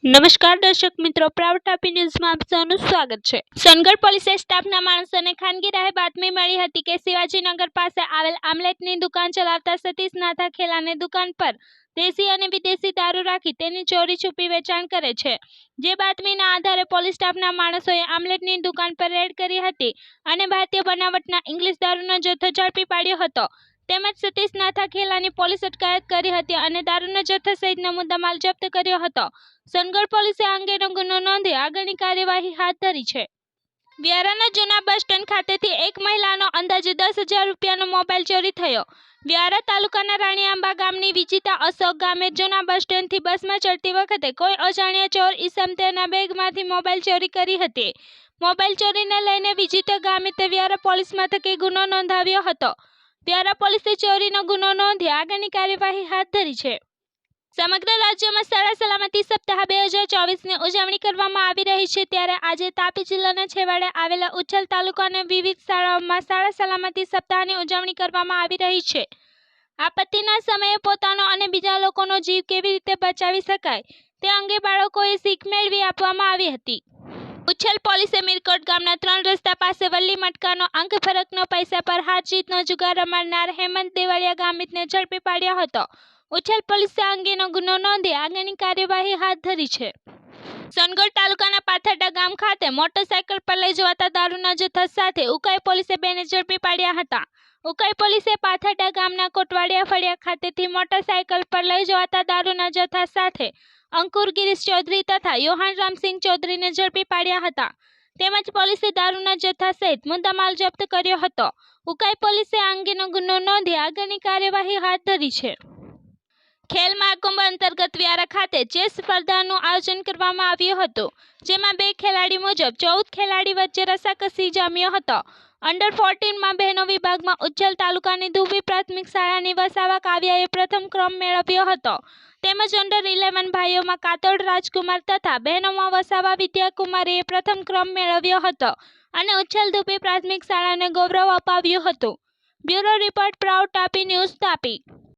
નમસ્કાર દર્શક મિત્રો, પ્રાઉડ તાપી ન્યૂઝમાં આપ સૌનું સ્વાગત છે। સોનગઢ પોલીસે સ્ટાફના માણસોને ખાનગી રાહે બાતમી મળી હતી કે શિવાજીનગર પાસે આવેલ આમલેટની દુકાન ચલાવતા સતીશ નાથા ખેલાની દુકાન પર દેશી અને વિદેશી દારૂ રાખી તેની ચોરી છુપી વેચાણ કરે છે। જે બાતમીના આધારે પોલીસ સ્ટાફના માણસોએ આમલેટની દુકાન પર રેડ કરી હતી અને ભારતીય બનાવટના ઇંગ્લિશ દારૂનો જથ્થો ઝડપી પાડ્યો હતો। તેમજ સતીશ નાથા ખેલાની પોલીસ અટકાયત કરી હતી અને દારૂનો જથ્થો સહિતનો મુદ્દામાલ જપ્ત કર્યો હતો। સોનગઢ પોલીસે આ અંગેનો ગુનો નોંધી આગળની કાર્યવાહી હાથ ધરી છે। વ્યારાના જૂના બસ સ્ટેન્ડ ખાતેથી એક મહિલાનો અંદાજે 10,000 રૂપિયાનો મોબાઈલ ચોરી થયો। વ્યારા તાલુકાના રાણીઆંબા ગામની વિજિતા અશોક ગામે જૂના બસ સ્ટેન્ડથી બસમાં ચડતી વખતે કોઈ અજાણ્યા ચોર ઈસમ તેના બેગમાંથી મોબાઈલ ચોરી કરી હતી। મોબાઈલ ચોરીને લઈને વિજિતા ગામે તે વ્યારા પોલીસ મથકે ગુનો નોંધાવ્યો હતો। વ્યારા પોલીસે ચોરીનો ગુનો નોંધી આગળની કાર્યવાહી હાથ ધરી છે। સમગ્ર રાજ્યમાં શાળા સલામતી સપ્તાહ 2024ની ઉજવણી કરવામાં આવી રહી છે, ત્યારે આજે તાપી જિલ્લાના છેવાડે આવેલા ઉચ્છલ તાલુકાના વિવિધ શાળાઓમાં શાળા સલામતી સપ્તાહની ઉજવણી કરવામાં આવી રહી છે। આપત્તિના સમયે પોતાનો અને બીજા લોકોનો જીવ કેવી રીતે બચાવી શકાય તે અંગે બાળકોએ શીખ મેળવી આપવામાં આવી હતી। ઉચ્છલ પોલીસે મીરકોટ ગામના 3 રસ્તા પાસે વલ્લી મટકાનો અંક ફરકનો પૈસા પર હાર જીતનો જુગાર રમાડનાર હેમંત દેવળિયા ગામિતને ઝડપી પાડ્યો હતો। ઉચ્છલ પોલીસે આ અંગેનો ગુનો નોંધી આગળની કાર્યવાહી હાથ ધરી છે। સોનગઢ તાલુકાના પાથરડા ગામ ખાતે મોટરસાયકલ પર લઈ જવાતા દારૂના જથ્થા સાથે ઉકાઈ પોલીસે 2ને ઝડપી પાડ્યા હતા। ઉકાઈ પોલીસે પાથરડા ગામના કોટવાડિયા ફળિયા ખાતેથી મોટરસાયકલ પર લઈ જવાતા દારૂના જથ્થા સાથે અંકુર ગિરીશ ચૌધરી તથા યોહાન રામસિંહ ચૌધરીને ઝડપી પાડ્યા હતા। તેમજ પોલીસે દારૂના જથ્થા સહિત મુદ્દામાલ જપ્ત કર્યો હતો। ઉકાઈ પોલીસે આ અંગેનો ગુનો નોંધી આગળની કાર્યવાહી હાથ ધરી છે। ખેલ મહાકુંભ અંતર્ગત વ્યારા ખાતે ચેસ સ્પર્ધાનું આયોજન કરવામાં આવ્યું હતું, જેમાં 2 ખેલાડી મુજબ 14 ખેલાડી વચ્ચે રસાકસી જામ્યો હતો। અંડર 14માં બહેનો વિભાગમાં ઉચ્છલ તાલુકાની ધુબી પ્રાથમિક શાળાની વસાવા કાવ્યાએ પ્રથમ ક્રમ મેળવ્યો હતો, તેમજ અંડર 11 ભાઈઓમાં કાતોડ રાજકુમાર તથા બહેનોમાં વસાવા વિદ્યાકુમારીએ પ્રથમ ક્રમ મેળવ્યો હતો અને ઉચ્છલ ધુબી પ્રાથમિક શાળાને ગૌરવ અપાવ્યું હતું। Bureau report, proud Tapi news, Tapi.